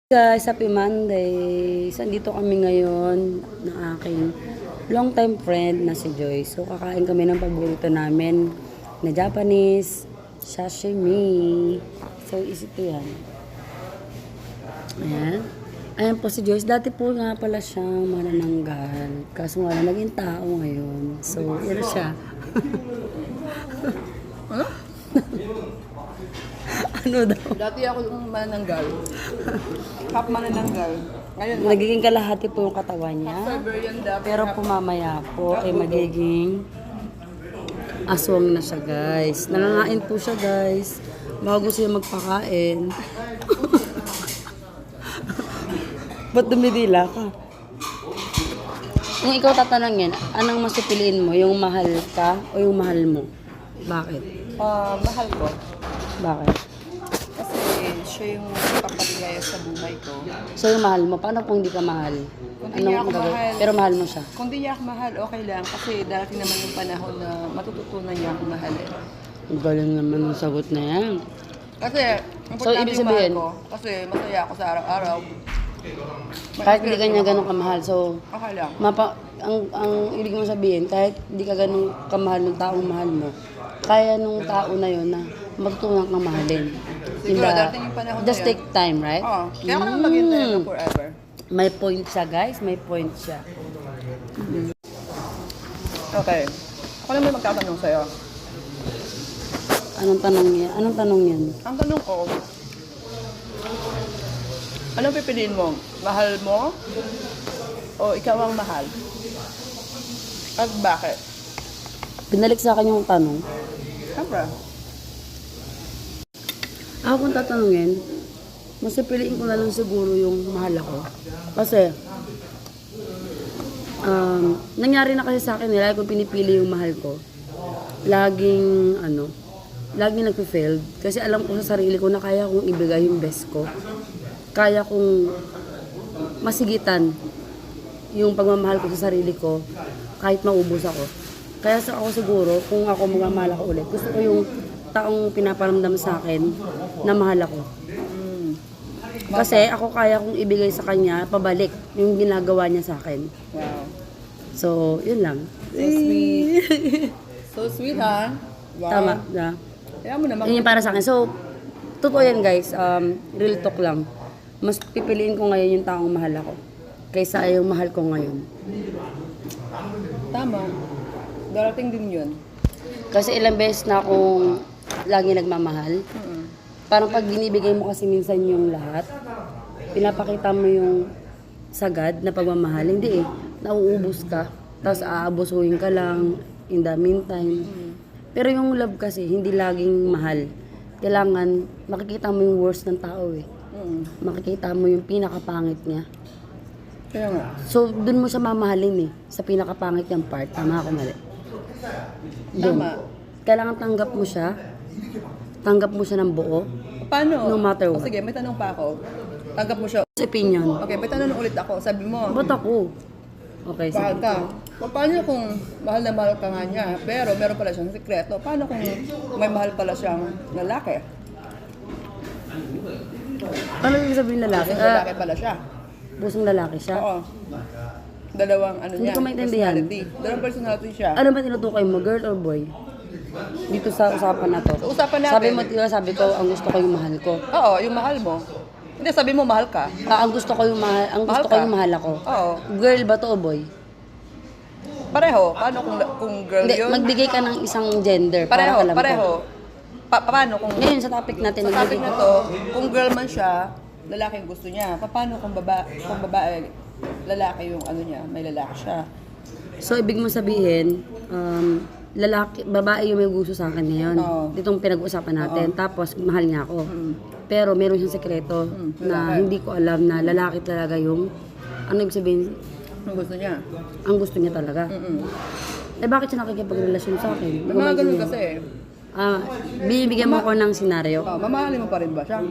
Guys, happy Monday. So, andito kami ngayon ng aking long time friend na si Joy. So, kakain kami ng paborito namin na Japanese sashimi. So, isito yan. Ayan. Ayan po si Joyce. Dati po nga pala siyang manananggal. Kaso nga naging tao ngayon. So, yan siya. Ano? Ano daw? Dati ako yung manananggal. Half manananggal. Ngayon, Nagiging kalahati po yung katawan niya. Siberian dati. Pero po mamaya po ay magiging aswang na siya, guys. Nangangain po siya, guys. Baka gusto niya magpakain. Ba't dumidila ka? Kung ikaw tatanungin, anong mas pipiliin mo? Yung mahal ka o yung mahal mo? Bakit? Mahal ko. Bakit? Kasi siya yung papaligaya sa buhay ko. So yung mahal mo, paano kung hindi ka mahal? Kung di niya ako magagawin? mahal. Pero mahal mo siya. Kung di niya ako mahal, okay lang. Kasi darating naman yung panahon na matututunan niya ako mahalin. Ang galing naman ng sagot na yan. Kasi, So, ibig sabihin? ko. Kasi masaya ako sa araw-araw. Kahit hindi ka niya ganun kamahal. So, Okay lang. ang ibig mo sabihin, kahit hindi ka ganun kamahal ng taong mahal mo, kaya nung tao na yun na matutunan kang mahalin. Siguro, darating yung panahon na Just yun. take time, right? Oo. Kaya ako naman maghintay na forever. May point siya, guys. May point siya. Okay. Ako naman magtatanong sa'yo. Anong tanong yan? Anong tanong yan? Ang tanong ko, anong pipiliin mo? Mahal mo? O ikaw ang mahal? At bakit? Binalik sa akin yung tanong. Siyempre. Ako kung tatanungin, mas pipiliin ko na lang siguro yung mahal ako. Kasi, nangyari na kasi sa akin, lagi ko pinipili yung mahal ko. Laging nagpe-failed. Kasi alam ko sa sarili ko na kaya kong ibigay yung best ko. Kaya kong masigitan yung pagmamahal ko sa sarili ko kahit maubos ako. Kaya ako siguro, kung ako magmamahal ako ulit, gusto ko yung taong pinaparamdam sa akin na mahal ako. Kasi ako kaya kong ibigay sa kanya pabalik yung ginagawa niya sa akin. Wow. So, yun lang. So sweet. So sweet, ha? Wow. Tama. Na. Kaya mo naman. Yun yung para sa akin. So, totoo yan, guys. Real talk lang. Mas pipiliin ko ngayon yung taong mahal ako kaysa yung mahal ko ngayon. Tama. Darating din yun. Kasi ilang beses na akong lagi nagmamahal. Parang pag binibigay mo kasi minsan yung lahat, pinapakita mo yung sagad na pagmamahal. Hindi eh. Nauubos ka. Tapos aabusuhin ka lang in the meantime. Pero yung love kasi, hindi laging mahal. Kailangan makikita mo yung worst ng tao eh. Makikita mo yung pinakapangit niya. Kaya nga. So, dun mo siya mamahalin eh. Sa pinakapangit niyang part. Tama ako mali. Dun. Tama. Kailangan tanggap mo siya. Tanggap mo siya ng buo. Paano? No matter what. Sige, may tanong pa ako. Tanggap mo siya. Sa opinion. Okay, may tanong ulit ako. Sabi mo, Ba't ako? Okay, mahal sige. ka. Paano kung mahal na mahal ka nga niya, pero meron pala siyang sikreto? Paano kung may mahal pala siyang lalaki? Ano yung sabihin lalaki? Pusong lalaki pala siya. Pusong lalaki siya? Oo. Dalawang ano Hindi niya, ko maintindihan. personality. Dalawang personality siya. Ano ba tinutukoy mo? Girl or boy? Dito sa usapan na to. Sa usapan natin. Sabi mo, diba, sabi ko, ang gusto ko yung mahal ko. Oo, yung mahal mo. Hindi, sabi mo mahal ka. Ang gusto ko yung mahal, ang Mahal gusto ko ka? yung mahal ako. Oo. Girl ba to o boy? Pareho. Paano kung girl Hindi, yun? magbigay ka ng isang gender Pareho, para alam pareho. ko. Paano kung... Ngayon sa topic natin, Sa topic magbigay na to, kung girl man siya, lalaki yung gusto niya. Paano kung babae, lalaki yung ano niya, may lalaki siya. So, ibig mo sabihin, babae yung may gusto sa akin ngayon. Oo. Itong pinag-uusapan natin. Tapos, mahal niya ako. Pero, meron siyang sekreto na lalaki. hindi ko alam na lalaki talaga yung, ano ibig sabihin, Ang gusto niya. ang gusto niya talaga. Eh, bakit siya nakikipagrelasyon sa akin? May mga ganun kasi eh. Binibigyan mo ko ng senaryo. Mamahalin mo pa rin ba siya?